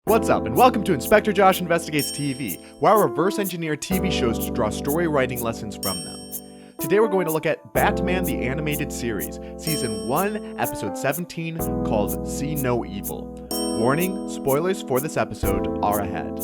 What's up, and welcome to Inspector Josh Investigates TV, where I reverse engineer TV shows to draw story writing lessons from them. Today we're going to look at Batman the Animated Series, Season 1, Episode 17, called See No Evil. Warning, spoilers for this episode are ahead.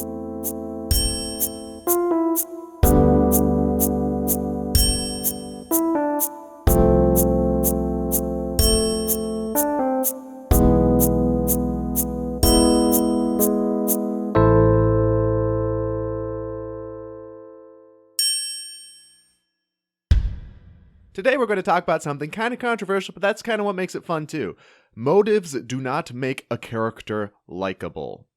Today we're going to talk about something kind of controversial, but that's kind of what makes it fun too. Motives do not make a character likable.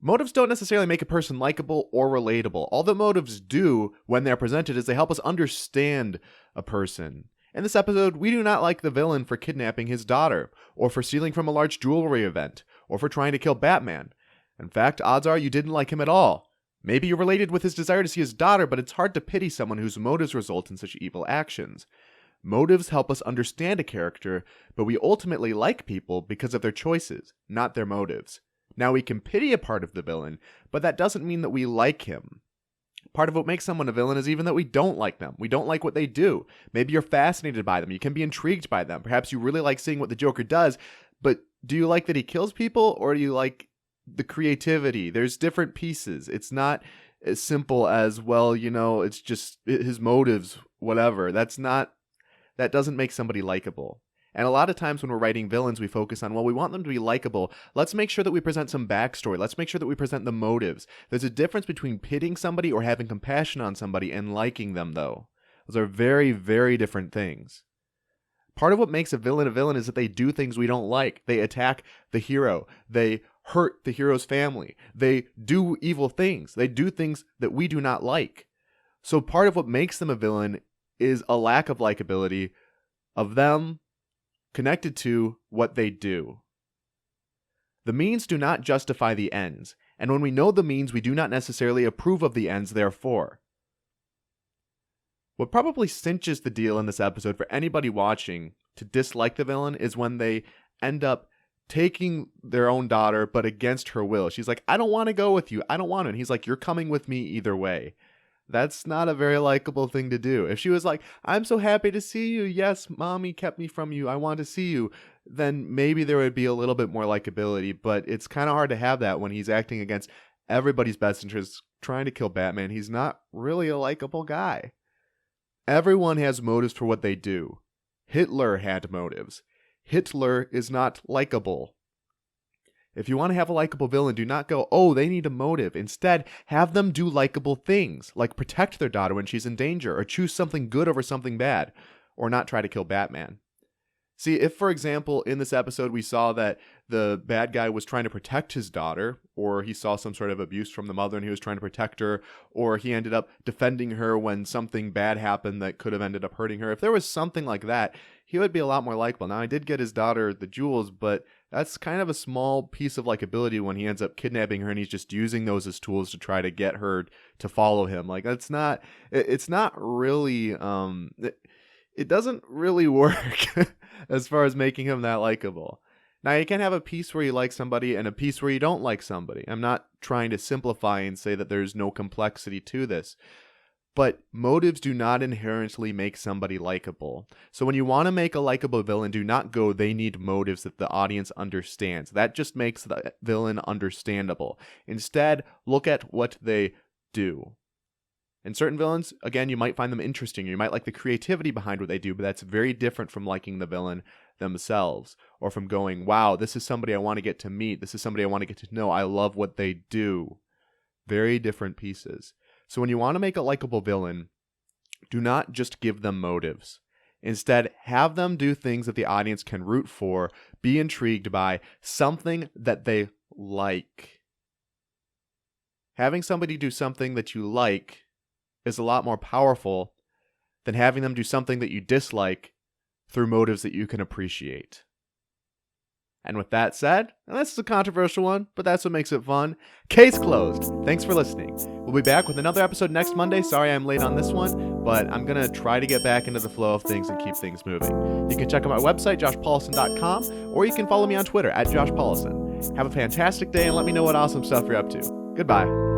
Motives don't necessarily make a person likable or relatable. All that motives do when they're presented is they help us understand a person. In this episode, we do not like the villain for kidnapping his daughter, or for stealing from a large jewelry event, or for trying to kill Batman. In fact, odds are you didn't like him at all. Maybe you're related with his desire to see his daughter, but it's hard to pity someone whose motives result in such evil actions. Motives help us understand a character, but we ultimately like people because of their choices, not their motives. Now, we can pity a part of the villain, but that doesn't mean that we like him. Part of what makes someone a villain is even that we don't like them. We don't like what they do. Maybe you're fascinated by them. You can be intrigued by them. Perhaps you really like seeing what the Joker does, but do you like that he kills people, or do you like the creativity? There's different pieces. It's not as simple as, well, it's just his motives, whatever. That doesn't make somebody likable. And a lot of times when we're writing villains, we focus on, well, we want them to be likable. Let's make sure that we present some backstory. Let's make sure that we present the motives. There's a difference between pitying somebody or having compassion on somebody and liking them, though. Those are very, very different things. Part of what makes a villain is that they do things we don't like. They attack the hero. They hurt the hero's family. They do evil things. They do things that we do not like. So part of what makes them a villain is a lack of likability of them connected to what they do. The means do not justify the ends, and when we know the means, we do not necessarily approve of the ends, therefore. What probably cinches the deal in this episode for anybody watching to dislike the villain is when they end up taking their own daughter, but against her will. She's like, I don't want to go with you. I don't want to. And he's like, you're coming with me either way. That's not a very likable thing to do. If she was like, I'm so happy to see you. Yes, mommy kept me from you. I want to see you. Then maybe there would be a little bit more likability, but it's kind of hard to have that when he's acting against everybody's best interests, trying to kill Batman. He's not really a likable guy. Everyone has motives for what they do. Hitler had motives. Hitler is not likable. If you want to have a likable villain, do not go, oh, they need a motive. Instead, have them do likable things, like protect their daughter when she's in danger, or choose something good over something bad, or not try to kill Batman. See, if, for example, in this episode we saw that the bad guy was trying to protect his daughter, or he saw some sort of abuse from the mother and he was trying to protect her, or he ended up defending her when something bad happened that could have ended up hurting her, if there was something like that, he would be a lot more likable. Now, I did get his daughter the jewels, but that's kind of a small piece of likability when he ends up kidnapping her and he's just using those as tools to try to get her to follow him. Like, it's not really, it doesn't really work as far as making him that likable. Now, you can have a piece where you like somebody and a piece where you don't like somebody. I'm not trying to simplify and say that there's no complexity to this. But motives do not inherently make somebody likable. So when you want to make a likable villain, do not go, they need motives that the audience understands. That just makes the villain understandable. Instead, look at what they do. And certain villains, again, you might find them interesting. You might like the creativity behind what they do, but that's very different from liking the villain themselves. Or from going, wow, this is somebody I want to get to meet. This is somebody I want to get to know. I love what they do. Very different pieces. So when you want to make a likable villain, do not just give them motives. Instead, have them do things that the audience can root for, be intrigued by, something that they like. Having somebody do something that you like is a lot more powerful than having them do something that you dislike through motives that you can appreciate. And with that said, and this is a controversial one, but that's what makes it fun, case closed. Thanks for listening. We'll be back with another episode next Monday. Sorry I'm late on this one, but I'm going to try to get back into the flow of things and keep things moving. You can check out my website, joshpaulison.com, or you can follow me on Twitter @JoshPaulison. Have a fantastic day and let me know what awesome stuff you're up to. Goodbye.